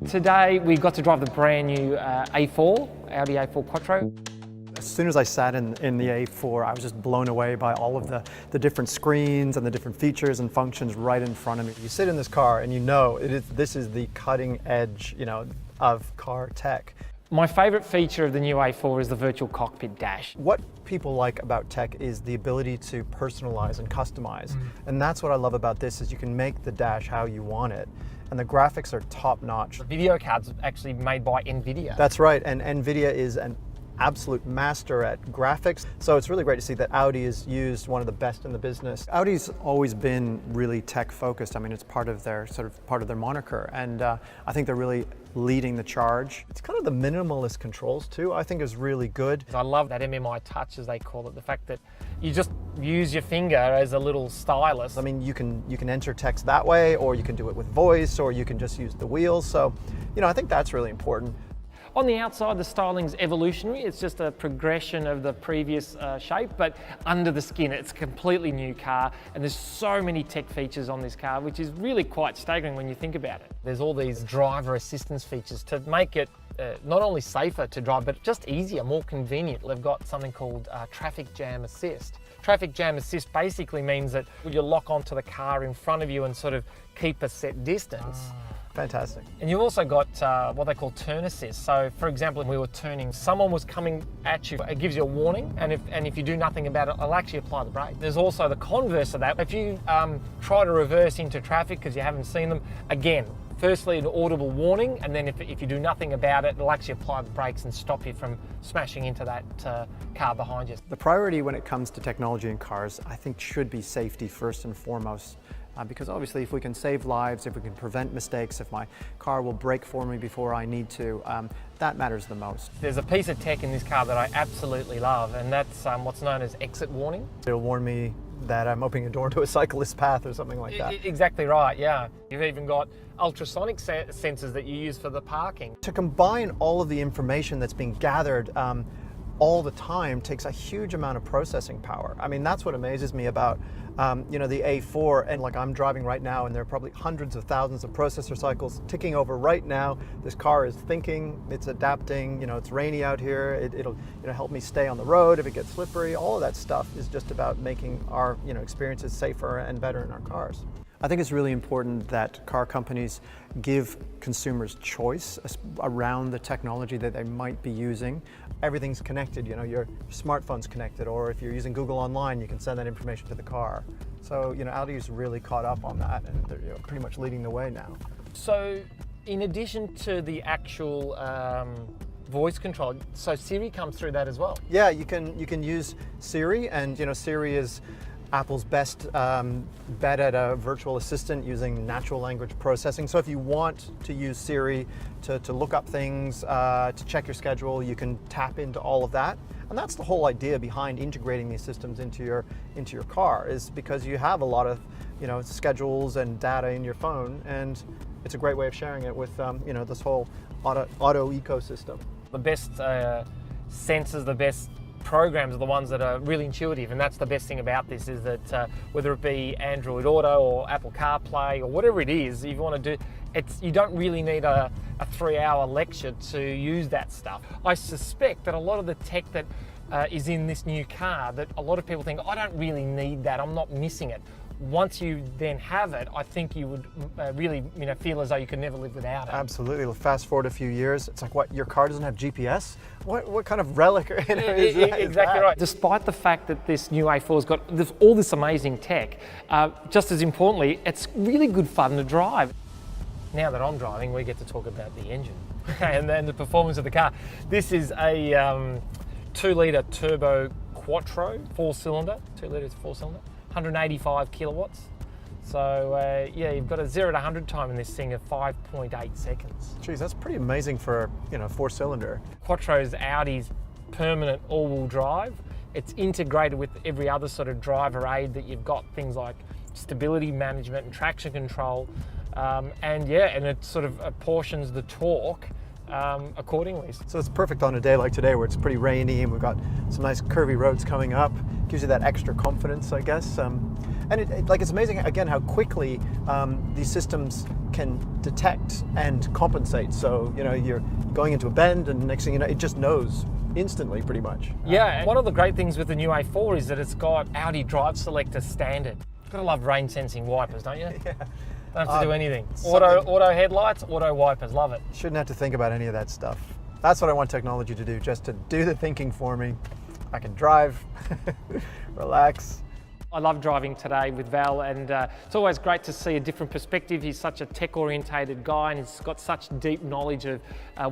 Today we got to drive the brand new A4, Audi A4 Quattro. As soon as I sat in the A4, I was just blown away by all of the different screens and the different features and functions right in front of me. You sit in this car and you know this is the cutting edge, of car tech. My favourite feature of the new A4 is the Virtual Cockpit dash. What people like about tech is the ability to personalize and customize. And that's what I love about this, is you can make the dash how you want it. And the graphics are top notch. The video card's actually made by NVIDIA. That's right, and NVIDIA is an absolute master at graphics. So it's really great to see that Audi has used one of the best in the business. Audi's always been really tech focused. I mean, it's part of their moniker, and I think they're really leading the charge. It's kind of the minimalist controls too, I think is really good. I love that MMI touch, as they call it, the fact that you just use your finger as a little stylus. I mean, you can enter text that way, or you can do it with voice, or you can just use the wheels. So, I think that's really important. On the outside, the styling's evolutionary. It's just a progression of the previous shape, but under the skin, it's a completely new car, and there's so many tech features on this car, which is really quite staggering when you think about it. There's all these driver assistance features to make it not only safer to drive, but just easier, more convenient. They've got something called traffic jam assist. Traffic jam assist basically means that you lock onto the car in front of you and sort of keep a set distance. Fantastic. And you've also got what they call turn assist. So, for example, if we were turning, someone was coming at you, it gives you a warning, and if you do nothing about it, it'll actually apply the brake. There's also the converse of that. If you try to reverse into traffic because you haven't seen them, again, firstly an audible warning, and then if you do nothing about it, it'll actually apply the brakes and stop you from smashing into that car behind you. The priority when it comes to technology in cars, I think, should be safety first and foremost. Because obviously if we can save lives, if we can prevent mistakes, if my car will brake for me before I need to, that matters the most. There's a piece of tech in this car that I absolutely love, and that's what's known as exit warning. It'll warn me that I'm opening a door into a cyclist path or something like that. Exactly right, yeah. You've even got ultrasonic sensors that you use for the parking. To combine all of the information that's being gathered all the time takes a huge amount of processing power. I mean, that's what amazes me about the A4, and like I'm driving right now, and there are probably hundreds of thousands of processor cycles ticking over right now. This car is thinking, it's adapting, it's rainy out here, it'll help me stay on the road if it gets slippery. All of that stuff is just about making our experiences safer and better in our cars. I think it's really important that car companies give consumers choice around the technology that they might be using. Everything's connected, your smartphone's connected, or if you're using Google Online, you can send that information to the car. So, Audi's really caught up on that, and they're pretty much leading the way now. So, in addition to the actual voice control, so Siri comes through that as well? Yeah, you can use Siri, and Siri is Apple's best bet at a virtual assistant using natural language processing. So if you want to use Siri to look up things, to check your schedule, you can tap into all of that. And that's the whole idea behind integrating these systems into your car, is because you have a lot of schedules and data in your phone, and it's a great way of sharing it with this whole auto ecosystem. The best sensors, the best programs are the ones that are really intuitive, and that's the best thing about this, is that whether it be Android Auto or Apple CarPlay or whatever it is, if you want to do, you don't really need a 3-hour lecture to use that stuff. I suspect that a lot of the tech that is in this new car, that a lot of people think, I don't really need that, I'm not missing it. Once you then have it, I think you would really feel as though you could never live without it. Absolutely. Well, fast forward a few years, it's like, what, your car doesn't have GPS? What kind of relic is that? Exactly right. Despite the fact that this new A4's got all this amazing tech, just as importantly, it's really good fun to drive. Now that I'm driving, we get to talk about the engine and then the performance of the car. This is a 2-litre turbo Quattro, 4-cylinder, 2 litres 4-cylinder. 185 kilowatts. So yeah, you've got a 0 to 100 time in this thing of 5.8 seconds. Geez, that's pretty amazing for 4-cylinder. Quattro's Audi's permanent all-wheel drive. It's integrated with every other sort of driver aid that you've got, things like stability management and traction control, and it sort of apportions the torque accordingly. So it's perfect on a day like today where it's pretty rainy and we've got some nice curvy roads coming up. Gives you that extra confidence, I guess. And it's amazing again how quickly these systems can detect and compensate. So, you know, you're going into a bend and next thing you know, it just knows instantly pretty much. Yeah, and one of the great things with the new A4 is that it's got Audi Drive Selector standard. Gotta love rain sensing wipers, don't you? Yeah. Don't have to do anything. Auto headlights, auto wipers, love it. Shouldn't have to think about any of that stuff. That's what I want technology to do, just to do the thinking for me. I can drive, relax. I love driving today with Val, and it's always great to see a different perspective. He's such a tech-orientated guy, and he's got such deep knowledge of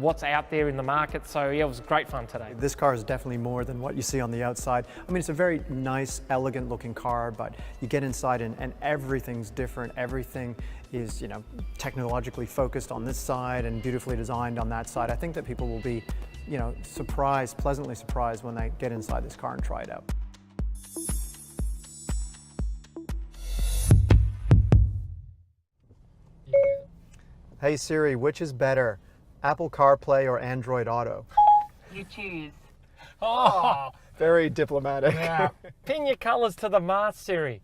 what's out there in the market. So yeah, it was great fun today. This car is definitely more than what you see on the outside. I mean, it's a very nice, elegant-looking car, but you get inside and everything's different. Everything is, you know, technologically focused on this side and beautifully designed on that side. I think that people will be, you know, surprised, pleasantly surprised when they get inside this car and try it out. Hey Siri, which is better, Apple CarPlay or Android Auto? You choose. Oh, Very diplomatic. yeah. Pin your colours to the mast, Siri.